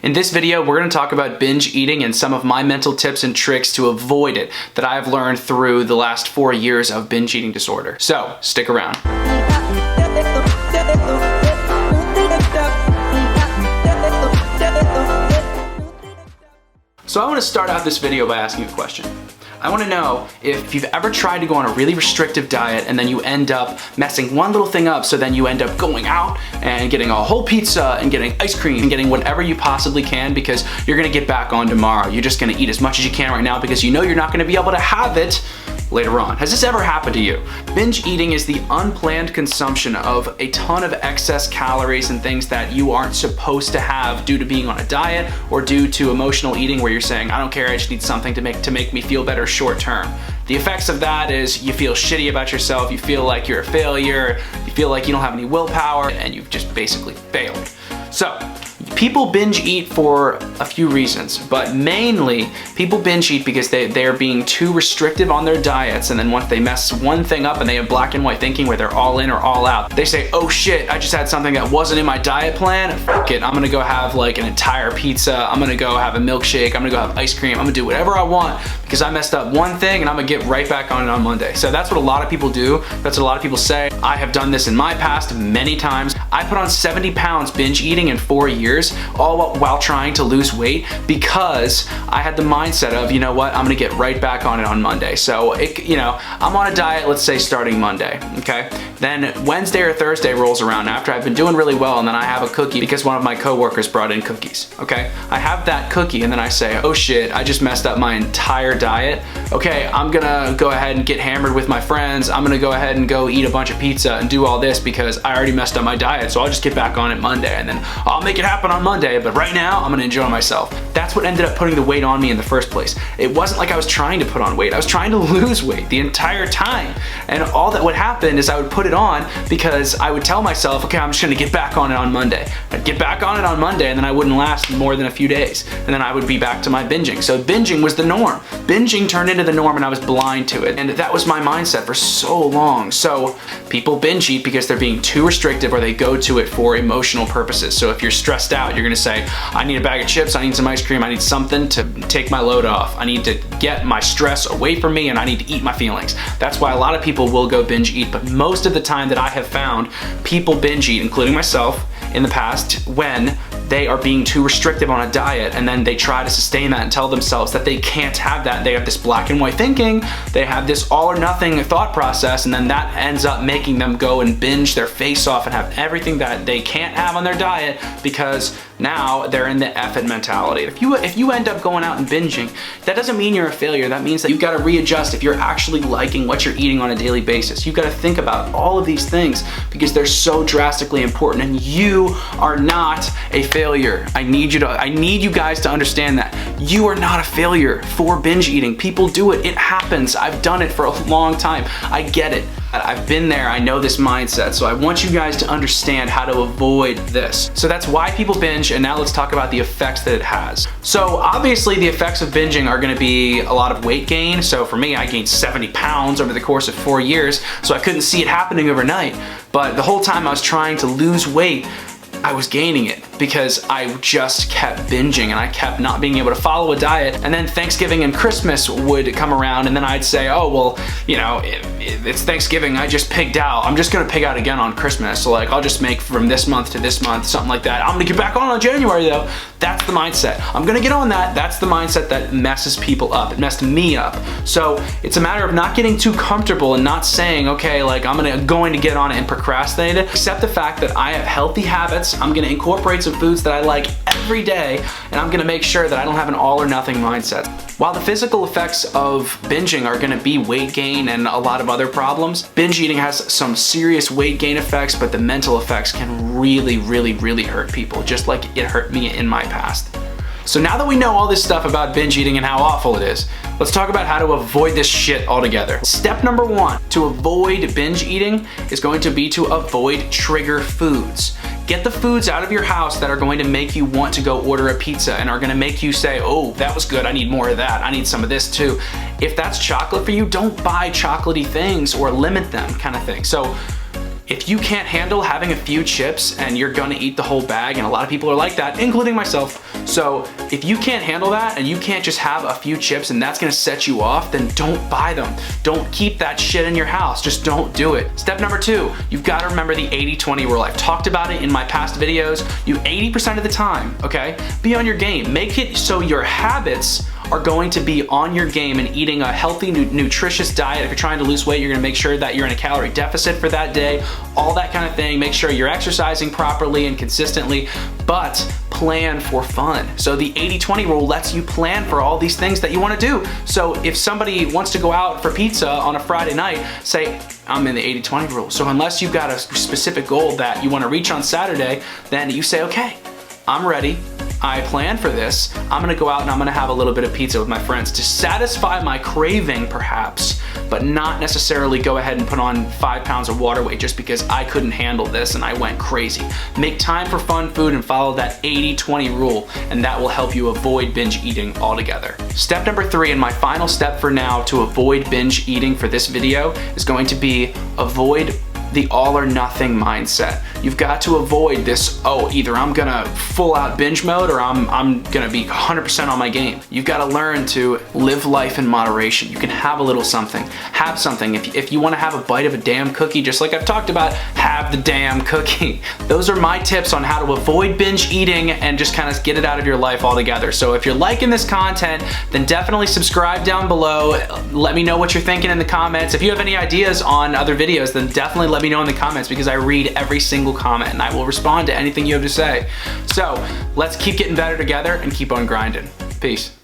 In this video, we're going to talk about binge eating and some of my mental tips and tricks to avoid it that I've learned through the last 4 years of binge eating disorder. So, stick around. So I want to start out this video by asking a question. I want to know if you've ever tried to go on a really restrictive diet and then you end up messing one little thing up, so then you end up going out and getting a whole pizza and getting ice cream and getting whatever you possibly can because you're going to get back on tomorrow. You're just going to eat as much as you can right now because you know you're not going to be able to have it later on. Has this ever happened to you? Binge eating is the unplanned consumption of a ton of excess calories and things that you aren't supposed to have due to being on a diet or due to emotional eating where you're saying, I don't care, I just need something to make me feel better short term. The effects of that is you feel shitty about yourself, you feel like you're a failure, you feel like you don't have any willpower, and you've just basically failed. So, people binge eat for a few reasons, but mainly people binge eat because they're being too restrictive on their diets, and then once they mess one thing up and they have black and white thinking where they're all in or all out, they say, oh shit, I just had something that wasn't in my diet plan, fuck it, I'm gonna go have like an entire pizza, I'm gonna go have a milkshake, I'm gonna go have ice cream, I'm gonna do whatever I want because I messed up one thing and I'm gonna get right back on it on Monday. So that's what a lot of people do, that's what a lot of people say. I have done this in my past many times. I put on 70 pounds binge eating in 4 years, all while trying to lose weight because I had the mindset of, you know what, I'm gonna get right back on it on Monday. So, I'm on a diet, let's say starting Monday, okay? Then Wednesday or Thursday rolls around after I've been doing really well, and then I have a cookie because one of my coworkers brought in cookies, okay? I have that cookie and then I say, oh shit, I just messed up my entire diet. Okay, I'm gonna go ahead and get hammered with my friends. I'm gonna go ahead and go eat a bunch of pizza and do all this because I already messed up my diet, so I'll just get back on it Monday and then I'll make it happen on Monday, but right now I'm gonna enjoy myself. That's what ended up putting the weight on me in the first place. It wasn't like I was trying to put on weight, I was trying to lose weight the entire time. And all that would happen is I would put it on because I would tell myself, okay, I'm just gonna get back on it on Monday. I'd get back on it on Monday and then I wouldn't last more than a few days. And then I would be back to my binging. So binging was the norm. Binging turned into the norm and I was blind to it. And that was my mindset for so long. So people binge eat because they're being too restrictive or they go to it for emotional purposes. So if you're stressed out, you're gonna say, I need a bag of chips, I need some ice cream, I need something to take my load off. I need to get my stress away from me and I need to eat my feelings. That's why a lot of people will go binge eat, but most of the time that I have found people binge eat, including myself in the past, when they are being too restrictive on a diet and then they try to sustain that and tell themselves that they can't have that. They have this black and white thinking, they have this all or nothing thought process, and then that ends up making them go and binge their face off and have everything that they can't have on their diet because now they're in the F it mentality. If you end up going out and binging, that doesn't mean you're a failure. That means that you've got to readjust if you're actually liking what you're eating on a daily basis. You've got to think about all of these things because they're so drastically important and you are not a failure. I need you guys to understand that. You are not a failure for binge eating. People do it. It happens. I've done it for a long time. I get it. I've been there, I know this mindset, so I want you guys to understand how to avoid this. So that's why people binge, and now let's talk about the effects that it has. So obviously the effects of binging are gonna be a lot of weight gain. So for me, I gained 70 pounds over the course of 4 years, so I couldn't see it happening overnight. But the whole time I was trying to lose weight, I was gaining it because I just kept binging and I kept not being able to follow a diet. And then Thanksgiving and Christmas would come around and then I'd say, oh, well, it's Thanksgiving, I just pigged out. I'm just gonna pig out again on Christmas. So like, I'll just make from this month to this month, something like that. I'm gonna get back on January though. That's the mindset. I'm gonna get on that. That's the mindset that messes people up. It messed me up. So it's a matter of not getting too comfortable and not saying, okay, like I'm going to get on it and procrastinate it. Accept the fact that I have healthy habits. I'm gonna incorporate some foods that I like every day, and I'm gonna make sure that I don't have an all or nothing mindset. While the physical effects of binging are gonna be weight gain and a lot of other problems, binge eating has some serious weight gain effects, but the mental effects can really, really, really hurt people, just like it hurt me in my past. So now that we know all this stuff about binge eating and how awful it is, let's talk about how to avoid this shit altogether. Step number 1 to avoid binge eating is going to be to avoid trigger foods. Get the foods out of your house that are going to make you want to go order a pizza and are going to make you say, oh, that was good, I need more of that, I need some of this too. If that's chocolate for you, don't buy chocolatey things or limit them, kind of thing. So if you can't handle having a few chips and you're gonna eat the whole bag, and a lot of people are like that, including myself, So if you can't handle that and you can't just have a few chips and that's gonna set you off, then don't buy them. Don't keep that shit in your house. Just don't do it. Step number 2, you've got to remember the 80-20 rule. I've talked about it in my past videos. You 80% of the time, okay, be on your game. Make it so your habits are going to be on your game and eating a healthy, nutritious diet. If you're trying to lose weight, you're gonna make sure that you're in a calorie deficit for that day, all that kind of thing. Make sure you're exercising properly and consistently, but plan for fun. So the 80-20 rule lets you plan for all these things that you wanna do. So if somebody wants to go out for pizza on a Friday night, say, I'm in the 80-20 rule. So unless you've got a specific goal that you wanna reach on Saturday, then you say, okay, I'm ready. I plan for this. I'm gonna go out and I'm gonna have a little bit of pizza with my friends to satisfy my craving perhaps, but not necessarily go ahead and put on 5 pounds of water weight just because I couldn't handle this and I went crazy. Make time for fun food and follow that 80-20 rule, and that will help you avoid binge eating altogether. Step number 3, and my final step for now to avoid binge eating for this video, is going to be avoid the all or nothing mindset. You've got to avoid this, oh, either I'm gonna full out binge mode or I'm gonna be 100% on my game. You've gotta learn to live life in moderation. You can have a little something, have something. If you wanna have a bite of a damn cookie, just like I've talked about, have the damn cookie. Those are my tips on how to avoid binge eating and just kind of get it out of your life altogether. So if you're liking this content, then definitely subscribe down below. Let me know what you're thinking in the comments. If you have any ideas on other videos, then definitely let me know in the comments, because I read every single comment and I will respond to anything you have to say. So let's keep getting better together and keep on grinding. Peace.